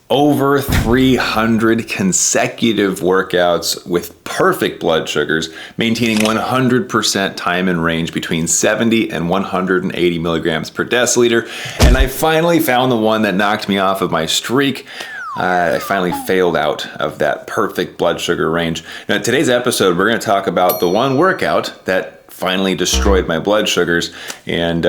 Over 300 consecutive workouts with perfect blood sugars, maintaining 100% time in range between 70 and 180 milligrams per deciliter. And I finally found the one that knocked me off of my streak. I finally failed out of that perfect blood sugar range. Now, in today's episode, we're going to talk about the one workout that finally destroyed my blood sugars, and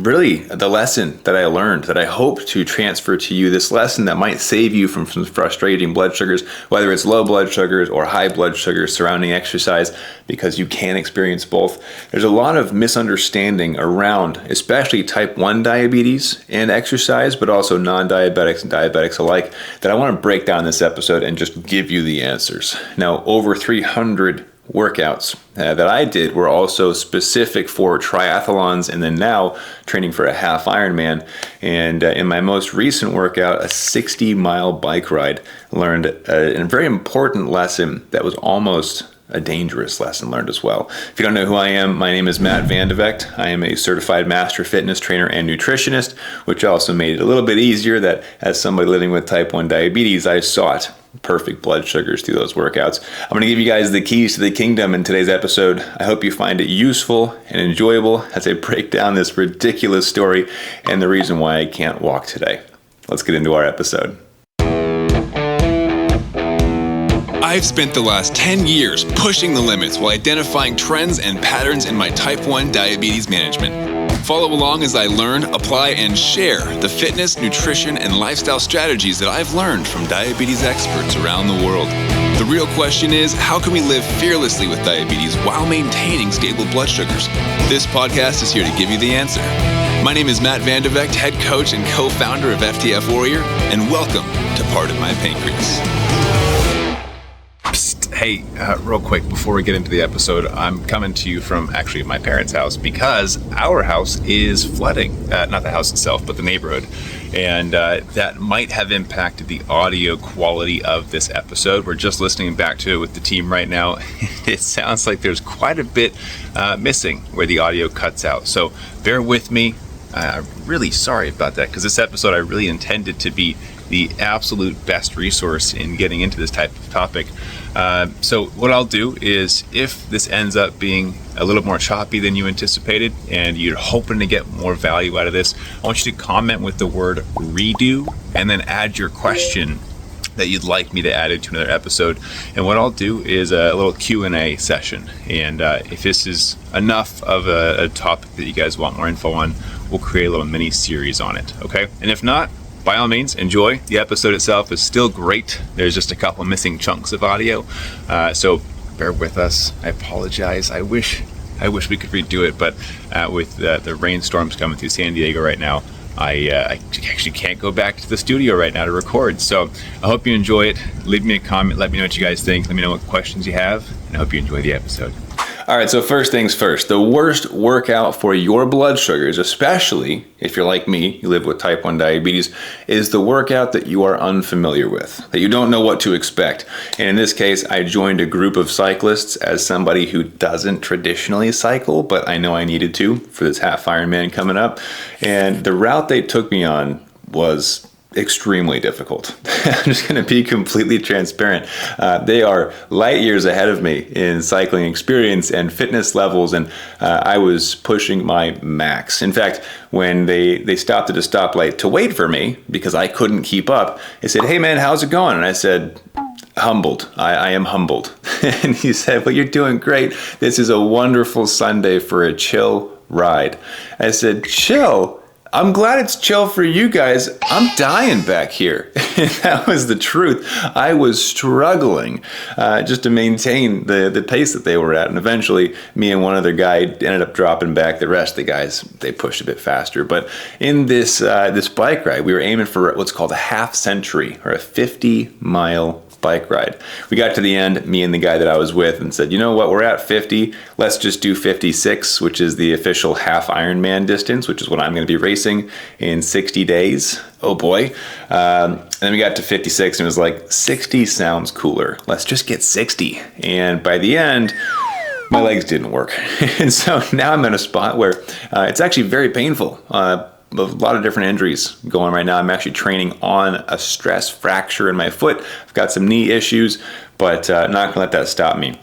really the lesson that I learned that I hope to transfer to you, this lesson that might save you from some frustrating blood sugars, whether it's low blood sugars or high blood sugars surrounding exercise, because you can experience both. There's a lot of misunderstanding around, especially type 1 diabetes and exercise, but also non-diabetics and diabetics alike, that I want to break down in this episode and just give you the answers. Now, over 300 workouts that I did were also specific for triathlons, and then now training for a half Ironman. And in my most recent workout, a 60-mile bike ride, learned a very important lesson that was almost a dangerous lesson learned as well. If you don't know who I am, my name is Matt Vandevecht. I am a certified master fitness trainer and nutritionist, which also made it a little bit easier that as somebody living with type 1 diabetes, I sought perfect blood sugars through those workouts. I'm going to give you guys the keys to the kingdom in today's episode. I hope you find it useful and enjoyable as I break down this ridiculous story and the reason why I can't walk today. Let's get into our episode. I've spent the last 10 years pushing the limits while identifying trends and patterns in my type 1 diabetes management. Follow along as I learn, apply, and share the fitness, nutrition, and lifestyle strategies that I've learned from diabetes experts around the world. The real question is, how can we live fearlessly with diabetes while maintaining stable blood sugars? This podcast is here to give you the answer. My name is Matt Vandevecht, head coach and co-founder of FTF Warrior, and welcome to Pardon My Pancreas. Hey, real quick, before we get into the episode, I'm coming to you from actually my parents' house because our house is flooding. Not the house itself, but the neighborhood. And that might have impacted the audio quality of this episode. We're just listening back to it with the team right now. It sounds like there's quite a bit missing where the audio cuts out. So bear with me. I'm really sorry about that, because this episode I really intended to be the absolute best resource in getting into this type of topic. So what I'll do is, if this ends up being a little more choppy than you anticipated and you're hoping to get more value out of this, I want you to comment with the word redo and then add your question that you'd like me to add into another episode. And what I'll do is a little Q&A session. And if this is enough of a topic that you guys want more info on, we'll create a little mini series on it, okay? And if not, by all means, enjoy. The episode itself is still great. There's just a couple missing chunks of audio, so bear with us. I apologize. I wish we could redo it, but with the rainstorms coming through San Diego right now, I actually can't go back to the studio right now to record. So I hope you enjoy it. Leave me a comment. Let me know what you guys think. Let me know what questions you have, and I hope you enjoy the episode. All right, so first things first, the worst workout for your blood sugars, especially if you're like me, you live with type 1 diabetes, is the workout that you are unfamiliar with, that you don't know what to expect. And in this case, I joined a group of cyclists as somebody who doesn't traditionally cycle, but I know I needed to for this half Ironman coming up. And the route they took me on was extremely difficult. I'm just going to be completely transparent. They are light years ahead of me in cycling experience and fitness levels, and I was pushing my max. In fact, when they stopped at a stoplight to wait for me because I couldn't keep up, they said, "Hey man, how's it going?" And I said, "Humbled. I am humbled." And he said, "Well, you're doing great. This is a wonderful Sunday for a chill ride." I said, "Chill? I'm glad it's chill for you guys. I'm dying back here." That was the truth. I was struggling just to maintain the pace that they were at. And eventually, me and one other guy ended up dropping back. The rest of the guys, they pushed a bit faster. But in this bike ride, we were aiming for what's called a half century, or a 50-mile bike ride. We got to the end, me and the guy that I was with, and said, "You know what, we're at 50, let's just do 56, which is the official half Ironman distance, which is what I'm going to be racing in 60 days. Oh boy. And then we got to 56 and it was like, 60 sounds cooler. Let's just get 60. And by the end, my legs didn't work. And so now I'm in a spot where it's actually very painful. a lot of different injuries going right now. I'm actually training on a stress fracture in my foot. I've got some knee issues, but not gonna let that stop me.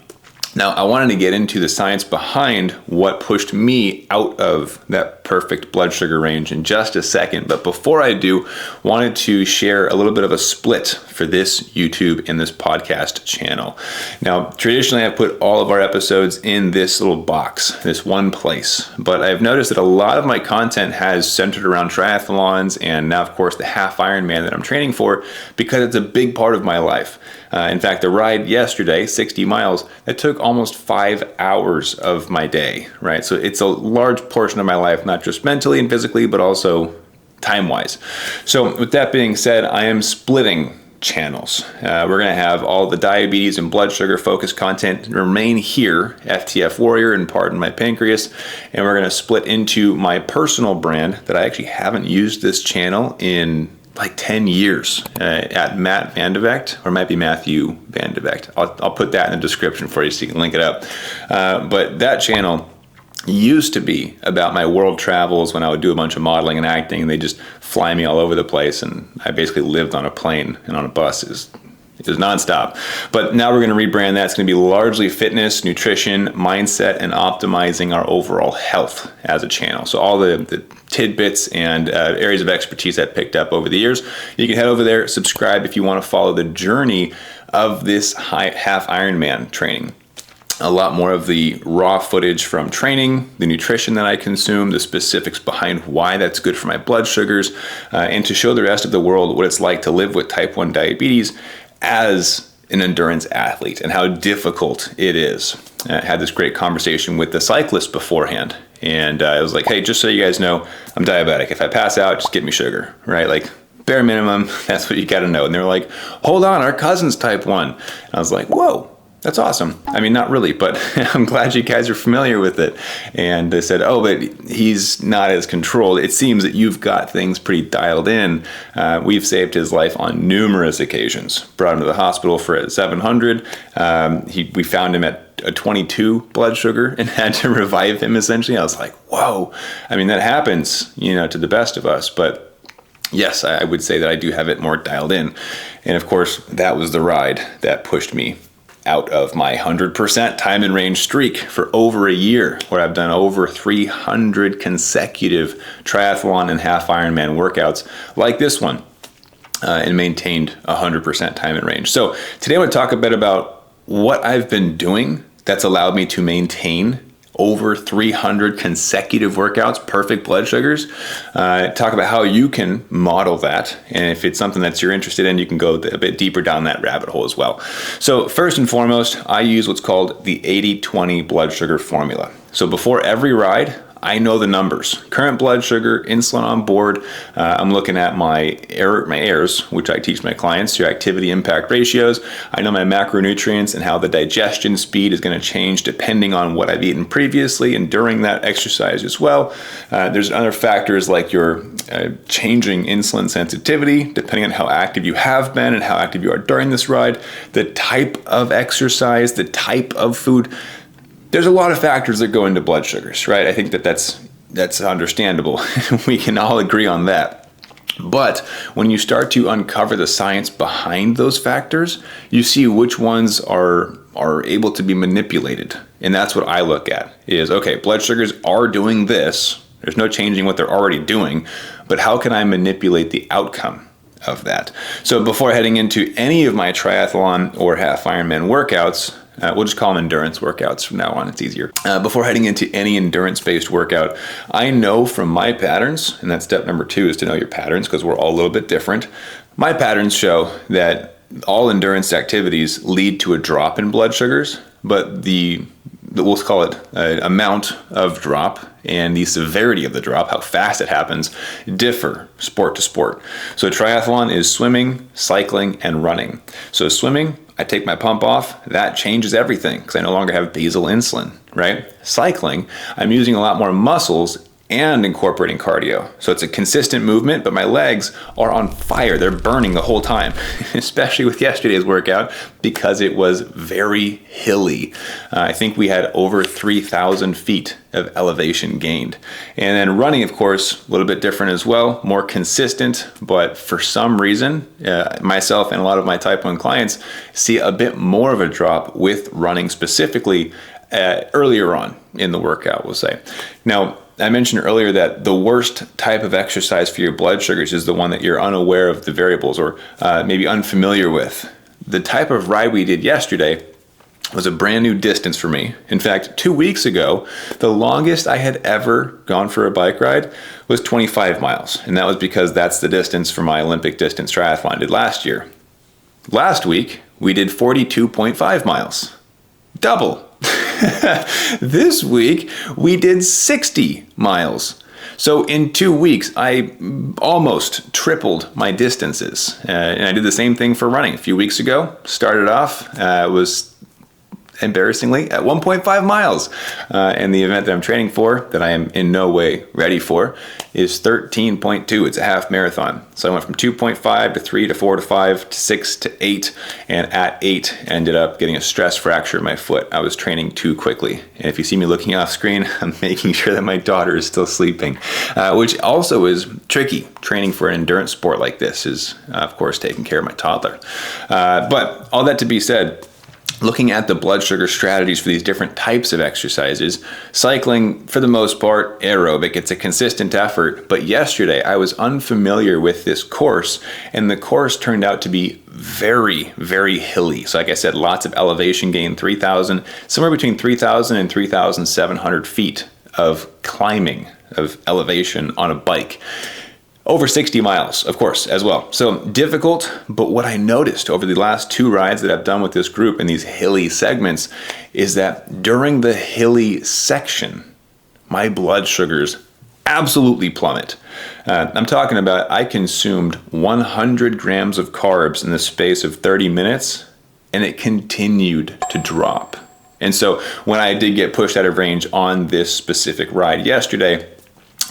Now, I wanted to get into the science behind what pushed me out of that perfect blood sugar range in just a second. But before I do, wanted to share a little bit of a split for this YouTube and this podcast channel. Now, traditionally, I've put all of our episodes in this little box, this one place. But I've noticed that a lot of my content has centered around triathlons and now, of course, the half Ironman that I'm training for, because it's a big part of my life. In fact, the ride yesterday, 60 miles, that took almost 5 hours of my day, right? So it's a large portion of my life, not just mentally and physically, but also time-wise. So with that being said, I am splitting channels. We're going to have all the diabetes and blood sugar focused content remain here, FTF Warrior and Pardon My Pancreas, and we're going to split into my personal brand that I actually haven't used this channel in like 10 years at Matt Vandevecht, or it might be Matthew Vandevecht. I'll put that in the description for you so you can link it up. But that channel used to be about my world travels when I would do a bunch of modeling and acting, and they just fly me all over the place, and I basically lived on a plane and on a bus. It was nonstop. But now we're going to rebrand that. It's going to be largely fitness, nutrition, mindset, and optimizing our overall health as a channel. So all the tidbits and areas of expertise I've picked up over the years, you can head over there, subscribe if you want to follow the journey of this half Ironman training. A lot more of the raw footage from training, the nutrition that I consume, the specifics behind why that's good for my blood sugars, and to show the rest of the world what it's like to live with type 1 diabetes as an endurance athlete and how difficult it is. I had this great conversation with the cyclist beforehand, and I was like, hey, just so you guys know, I'm diabetic. If I pass out, just give me sugar, right? Like, bare minimum, that's what you got to know. And they're like, hold on, our cousin's type 1. And I was like, whoa. That's awesome. I mean, not really, but I'm glad you guys are familiar with it. And they said, oh, but he's not as controlled. It seems that you've got things pretty dialed in. We've saved his life on numerous occasions. Brought him to the hospital for 700. We found him at a 22 blood sugar and had to revive him, essentially. I was like, whoa. I mean, that happens, to the best of us. But yes, I would say that I do have it more dialed in. And of course, that was the ride that pushed me out of my 100% time and range streak for over a year, where I've done over 300 consecutive triathlon and half Ironman workouts like this one, and maintained 100% time and range. So today I want to talk a bit about what I've been doing that's allowed me to maintain over 300 consecutive workouts, perfect blood sugars. Talk about how you can model that. And if it's something that you're interested in, you can go a bit deeper down that rabbit hole as well. So first and foremost, I use what's called the 80-20 blood sugar formula. So before every ride, I know the numbers. Current blood sugar, insulin on board. I'm looking at my AIRs, which I teach my clients, your activity impact ratios. I know my macronutrients and how the digestion speed is going to change depending on what I've eaten previously and during that exercise as well. There's other factors like your changing insulin sensitivity, depending on how active you have been and how active you are during this ride, the type of exercise, the type of food. There's a lot of factors that go into blood sugars, right? I think that's understandable. We can all agree on that. But when you start to uncover the science behind those factors, you see which ones are able to be manipulated. And that's what I look at is, okay, blood sugars are doing this. There's no changing what they're already doing, but how can I manipulate the outcome of that? So before heading into any of my triathlon or half Ironman workouts, we'll just call them endurance workouts from now on. It's easier. Before heading into any endurance-based workout, I know from my patterns, and that's step number 2 is to know your patterns because we're all a little bit different. My patterns show that all endurance activities lead to a drop in blood sugars, but we'll call it amount of drop and the severity of the drop, how fast it happens, differ sport to sport. So triathlon is swimming, cycling, and running. So swimming, I take my pump off, that changes everything because I no longer have basal insulin, right? Cycling, I'm using a lot more muscles and incorporating cardio. So it's a consistent movement, but my legs are on fire. They're burning the whole time, especially with yesterday's workout because it was very hilly. I think we had over 3,000 feet of elevation gained. And then running, of course, a little bit different as well, more consistent, but for some reason, myself and a lot of my type 1 clients see a bit more of a drop with running specifically earlier on in the workout, we'll say. Now, I mentioned earlier that the worst type of exercise for your blood sugars is the one that you're unaware of the variables or maybe unfamiliar with. The type of ride we did yesterday was a brand new distance for me. In fact, 2 weeks ago, the longest I had ever gone for a bike ride was 25 miles. And that was because that's the distance for my Olympic distance triathlon I did last year. Last week, we did 42.5 miles. Double. This week, we did 60 miles. So in 2 weeks, I almost tripled my distances. And I did the same thing for running. A few weeks ago, started off, was embarrassingly at 1.5 miles. And the event that I'm training for, that I am in no way ready for, is 13.2. It's a half marathon. So I went from 2.5 to 3 to 4 to 5 to 6 to 8. And at 8, ended up getting a stress fracture in my foot. I was training too quickly. And if you see me looking off screen, I'm making sure that my daughter is still sleeping, which also is tricky. Training for an endurance sport like this is, of course, taking care of my toddler. But all that to be said, looking at the blood sugar strategies for these different types of exercises, cycling, for the most part, aerobic, it's a consistent effort. But yesterday, I was unfamiliar with this course, and the course turned out to be very, very hilly. So like I said, lots of elevation gain, somewhere between 3,000 and 3,700 feet of climbing, of elevation on a bike. Over 60 miles, of course, as well. So difficult, but what I noticed over the last 2 rides that I've done with this group in these hilly segments is that during the hilly section, my blood sugars absolutely plummet. I'm talking about I consumed 100 grams of carbs in the space of 30 minutes, and it continued to drop. And so when I did get pushed out of range on this specific ride yesterday,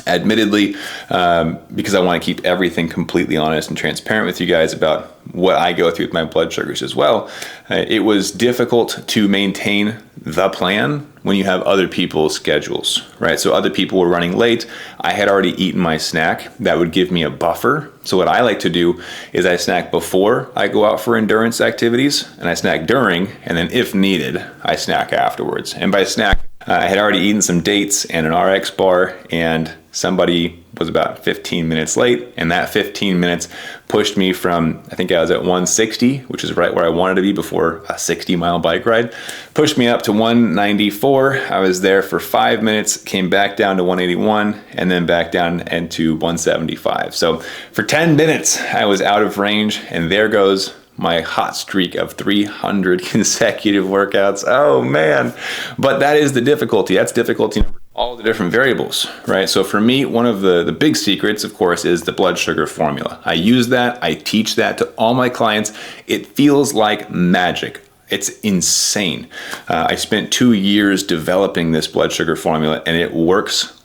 admittedly, because I want to keep everything completely honest and transparent with you guys about what I go through with my blood sugars as well, it was difficult to maintain the plan when you have other people's schedules, right? So other people were running late. I had already eaten my snack. That would give me a buffer. So what I like to do is I snack before I go out for endurance activities, and I snack during, and then if needed, I snack afterwards. And by snack, I had already eaten some dates and an RX bar, and somebody was about 15 minutes late, and that 15 minutes pushed me from, I think I was at 160, which is right where I wanted to be before a 60-mile bike ride, pushed me up to 194. I was there for 5 minutes, came back down to 181, and then back down into 175. So for 10 minutes, I was out of range, and there goes my hot streak of 300 consecutive workouts. Oh man. But that is the difficulty. That's difficulty number. All the different variables, right? So for me, one of the big secrets, of course, is the blood sugar formula. I use that. I teach that to all my clients. It feels like magic. It's insane. I spent 2 years developing this blood sugar formula, and it works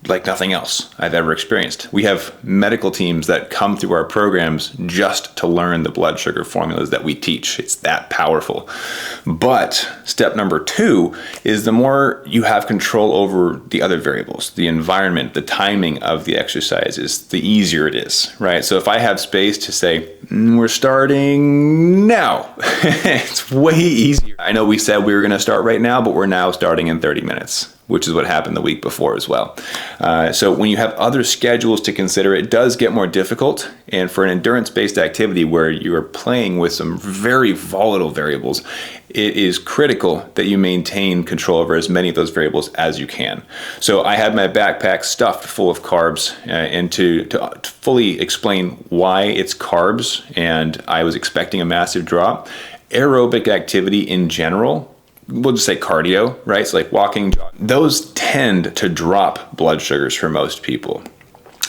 like nothing else I've ever experienced. We have medical teams that come through our programs just to learn the blood sugar formulas that we teach. It's that powerful. But step number 2 is the more you have control over the other variables, the environment, the timing of the exercises, the easier it is, right? So if I have space to say, we're starting now, it's way easier. I know we said we were gonna start right now, but we're now starting in 30 minutes, which is what happened the week before as well. So when you have other schedules to consider, it does get more difficult. And for an endurance-based activity where you are playing with some very volatile variables, it is critical that you maintain control over as many of those variables as you can. So I had my backpack stuffed full of carbs, and to fully explain why it's carbs, and I was expecting a massive drop, aerobic activity in general, we'll just say cardio, right? So like walking, jogging, those tend to drop blood sugars for most people.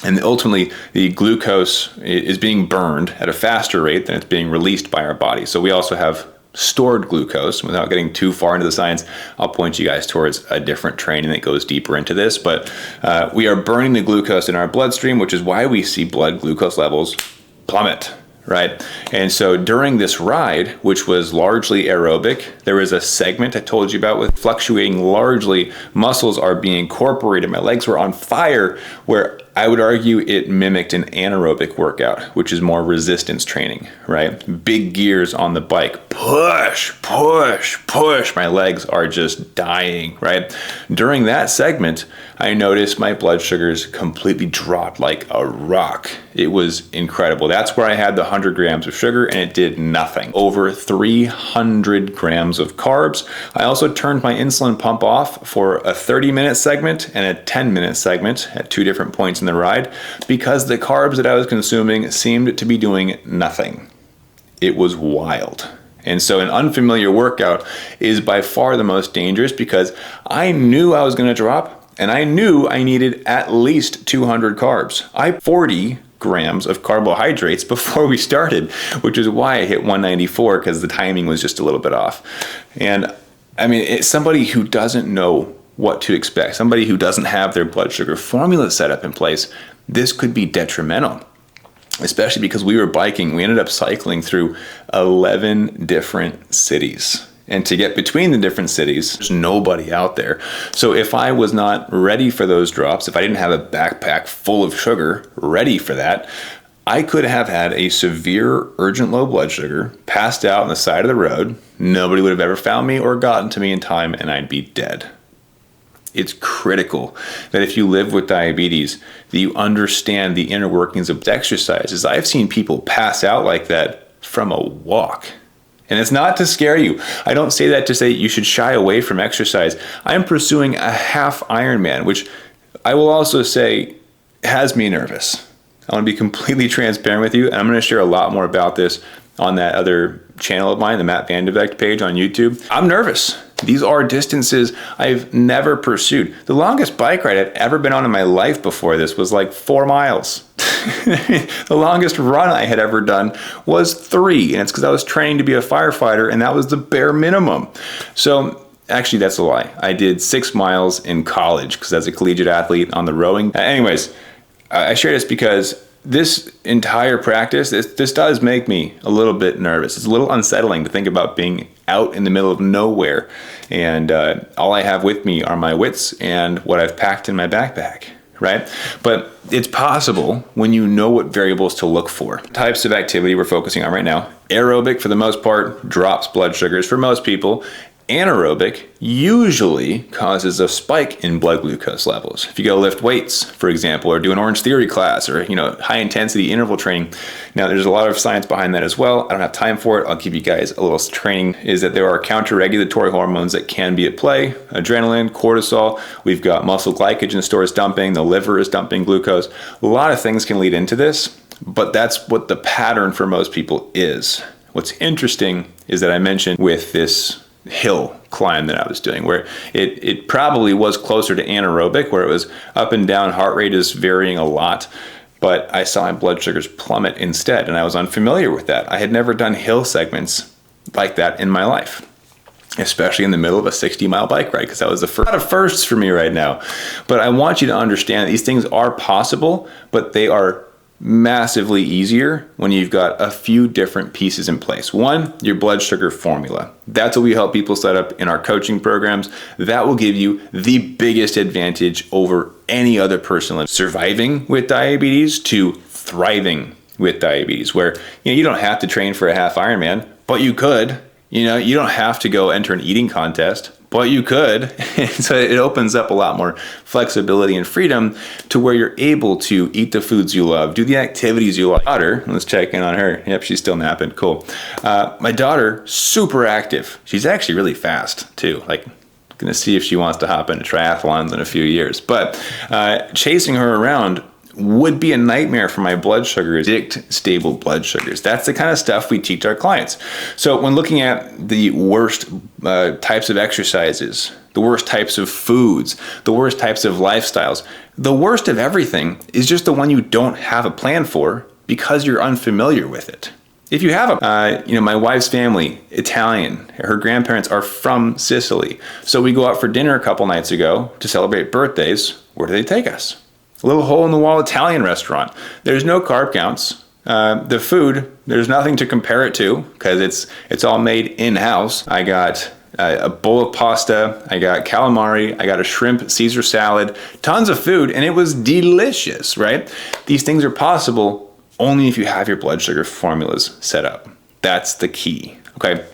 And ultimately, the glucose is being burned at a faster rate than it's being released by our body. So we also have stored glucose. Without getting too far into the science, I'll point you guys towards a different training that goes deeper into this. But we are burning the glucose in our bloodstream, which is why we see blood glucose levels plummet, right? And so during this ride, which was largely aerobic, there was a segment I told you about with fluctuating largely. Muscles are being incorporated. My legs were on fire, where I would argue it mimicked an anaerobic workout, which is more resistance training, right? Big gears on the bike, push, push, push. My legs are just dying, right? During that segment, I noticed my blood sugars completely dropped like a rock. It was incredible. That's where I had the 100 grams of sugar and it did nothing. Over 300 grams of carbs. I also turned my insulin pump off for a 30-minute segment and a 10-minute segment at 2 different points in the ride because the carbs that I was consuming seemed to be doing nothing. It was wild. And so an unfamiliar workout is by far the most dangerous because I knew I was going to drop and I knew I needed at least 200 carbs. I had 40 grams of carbohydrates before we started, which is why I hit 194 because the timing was just a little bit off. And I mean, it's somebody who doesn't know what to expect, somebody who doesn't have their blood sugar formula set up in place, this could be detrimental. Especially because we were biking, we ended up cycling through 11 different cities. And to get between the different cities, there's nobody out there. So if I was not ready for those drops, if I didn't have a backpack full of sugar ready for that, I could have had a severe urgent low blood sugar, passed out on the side of the road. Nobody would have ever found me or gotten to me in time, and I'd be dead. It's critical that if you live with diabetes, that you understand the inner workings of exercises. I've seen people pass out like that from a walk. And it's not to scare you. I don't say that to say you should shy away from exercise. I'm pursuing a half Ironman, which I will also say has me nervous. I want to be completely transparent with you, and I'm going to share a lot more about this on that other channel of mine, the Matt Vandevecht page on YouTube. I'm nervous. These are distances I've never pursued. The longest bike ride I've ever been on in my life before this was like 4 miles. The longest run I had ever done was 3, and it's because I was training to be a firefighter, and that was the bare minimum. So actually, that's a lie. I did 6 miles in college because as a collegiate athlete on the rowing. Anyways, I share this because this entire practice, this does make me a little bit nervous. It's a little unsettling to think about being out in the middle of nowhere, and all I have with me are my wits and what I've packed in my backpack, right? But it's possible when you know what variables to look for. Types of activity we're focusing on right now. Aerobic, for the most part, drops blood sugars for most people. Anaerobic usually causes a spike in blood glucose levels. If you go lift weights, for example, or do an Orange Theory class or high intensity interval training. Now there's a lot of science behind that as well. I don't have time for it. I'll give you guys a little training. Is that there are counter-regulatory hormones that can be at play. Adrenaline, cortisol. We've got muscle glycogen stores dumping. The liver is dumping glucose. A lot of things can lead into this, but that's what the pattern for most people is. What's interesting is that I mentioned with this hill climb that I was doing, where it probably was closer to anaerobic, where it was up and down, heart rate is varying a lot, but I saw my blood sugars plummet instead, and I was unfamiliar with that. I had never done hill segments like that in my life, especially in the middle of a 60-mile bike ride, because that was a lot of firsts for me right now. But I want you to understand that these things are possible, but they are massively easier when you've got a few different pieces in place. One, your blood sugar formula. That's what we help people set up in our coaching programs. That will give you the biggest advantage over any other person surviving with diabetes to thriving with diabetes, where you don't have to train for a half Ironman, but you could. You don't have to go enter an eating contest, but you could. So it opens up a lot more flexibility and freedom to where you're able to eat the foods you love, do the activities you like. Daughter, let's check in on her. Yep, she's still napping. Cool. My daughter, super active. She's actually really fast too. Gonna see if she wants to hop into triathlons in a few years. But chasing her around would be a nightmare for my blood sugars. Predict stable blood sugars. That's the kind of stuff we teach our clients. So when looking at the worst types of exercises, the worst types of foods, the worst types of lifestyles, the worst of everything is just the one you don't have a plan for because you're unfamiliar with it. If you have my wife's family, Italian, her grandparents are from Sicily. So we go out for dinner a couple nights ago to celebrate birthdays. Where do they take us? A little hole-in-the-wall Italian restaurant. There's no carb counts. The food, there's nothing to compare it to because it's all made in-house. I got a bowl of pasta, I got calamari, I got a shrimp Caesar salad, tons of food, and it was delicious, right? These things are possible only if you have your blood sugar formulas set up. That's the key, okay?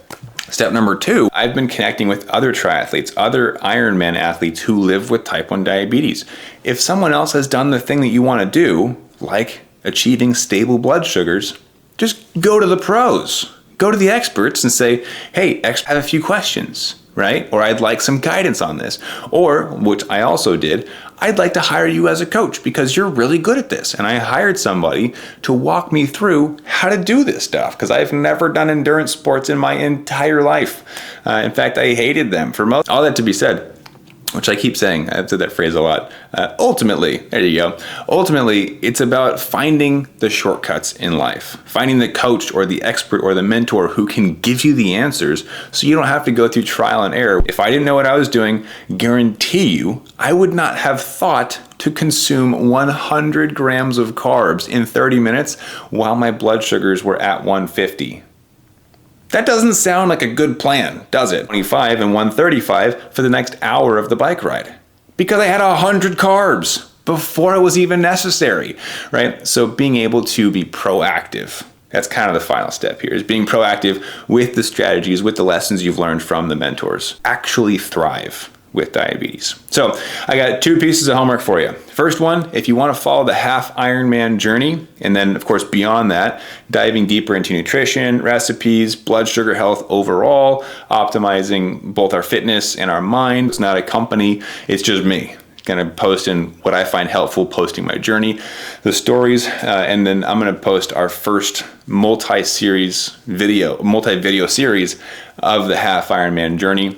Step number 2, I've been connecting with other triathletes, other Ironman athletes who live with type 1 diabetes. If someone else has done the thing that you want to do, like achieving stable blood sugars, just go to the pros. Go to the experts and say, hey, I have a few questions, right? Or I'd like some guidance on this. Or, which I also did, I'd like to hire you as a coach because you're really good at this. And I hired somebody to walk me through how to do this stuff because I've never done endurance sports in my entire life. In fact, I hated them for most. All that to be said, which I keep saying, I've said that phrase a lot. Ultimately, there you go. Ultimately, it's about finding the shortcuts in life, finding the coach or the expert or the mentor who can give you the answers so you don't have to go through trial and error. If I didn't know what I was doing, guarantee you, I would not have thought to consume 100 grams of carbs in 30 minutes while my blood sugars were at 150. That doesn't sound like a good plan, does it? 25 and 135 for the next hour of the bike ride. Because I had 100 carbs before it was even necessary, right? So being able to be proactive, that's kind of the final step here, is being proactive with the strategies, with the lessons you've learned from the mentors. Actually thrive with diabetes. So I got 2 pieces of homework for you. First one, if you want to follow the half Ironman journey, and then of course beyond that, diving deeper into nutrition, recipes, blood sugar health overall, optimizing both our fitness and our mind. It's not a company, it's just me. Going to post in what I find helpful, posting my journey, the stories, and then I'm going to post our first multi-video series of the half Ironman journey,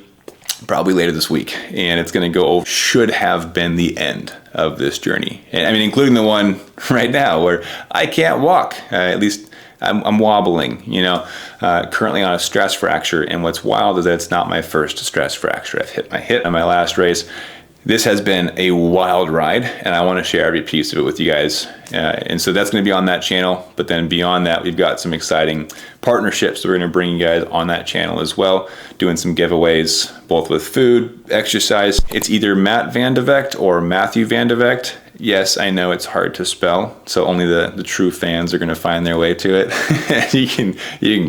probably later this week, and it's going to go over, should have been the end of this journey. And I mean, including the one right now where I can't walk, at least I'm wobbling, currently on a stress fracture. And what's wild is that it's not my first stress fracture. I've hit my hip on my last race. This has been a wild ride, and I want to share every piece of it with you guys. And so that's going to be on that channel. But then beyond that, we've got some exciting partnerships that we're going to bring you guys on that channel as well, doing some giveaways, both with food, exercise. It's either Matt Van de Vecht or Matthew Van de Vecht. Yes, I know it's hard to spell, so only the true fans are going to find their way to it. You can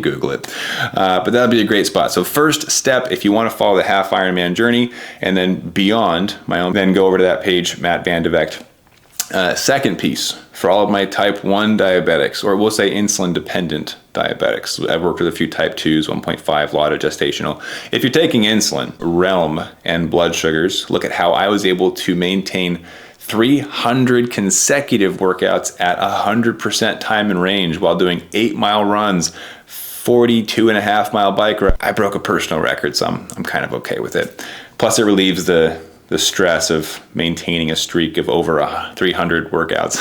Google it, but that'll be a great spot. So first step, if you want to follow the half Ironman journey, and then beyond my own, then go over to that page, Matt Van de Vecht. Second piece, for all of my type 1 diabetics, or we'll say insulin-dependent diabetics. I've worked with a few type 2s, 1.5, a lot of gestational. If you're taking insulin, realm, and blood sugars, look at how I was able to maintain 300 consecutive workouts at 100% time and range while doing 8-mile runs, 42.5-mile bike ride. I broke a personal record, so I'm kind of okay with it. Plus it relieves the stress of maintaining a streak of over 300 workouts.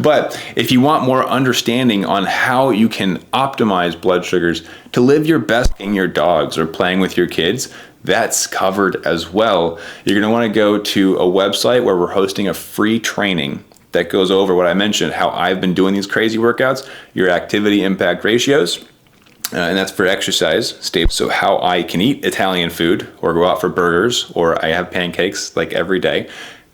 But if you want more understanding on how you can optimize blood sugars to live your best in your dogs or playing with your kids, that's covered as well. You're going to want to go to a website where we're hosting a free training that goes over what I mentioned, how I've been doing these crazy workouts, your activity impact ratios, and that's for exercise. So how I can eat Italian food or go out for burgers, or I have pancakes like every day.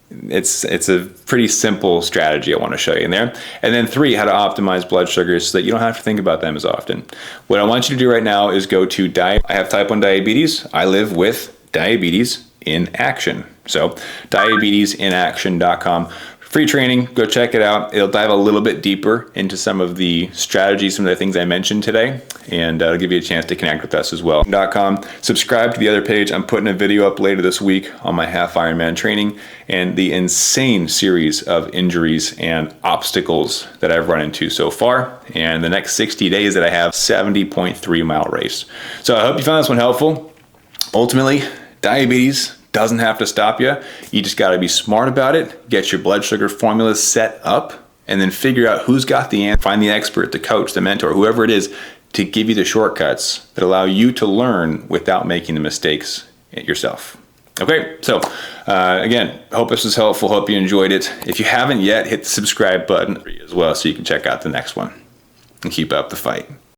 It's a pretty simple strategy I want to show you in there. And then 3, how to optimize blood sugars so that you don't have to think about them as often. What I want you to do right now is go to I have type 1 diabetes. I live with diabetes in action. So diabetesinaction.com. Free training, go check it out. It'll dive a little bit deeper into some of the strategies, some of the things I mentioned today, and it'll give you a chance to connect with us as well. .com. Subscribe to the other page. I'm putting a video up later this week on my half Ironman training and the insane series of injuries and obstacles that I've run into so far, and the next 60 days that I have 70.3-mile race. So I hope you found this one helpful. Ultimately, diabetes doesn't have to stop you. You just got to be smart about it, get your blood sugar formula set up, and then figure out who's got the answer. Find the expert, the coach, the mentor, whoever it is, to give you the shortcuts that allow you to learn without making the mistakes yourself. Okay, so again, hope this was helpful. Hope you enjoyed it. If you haven't yet, hit the subscribe button as well so you can check out the next one and keep up the fight.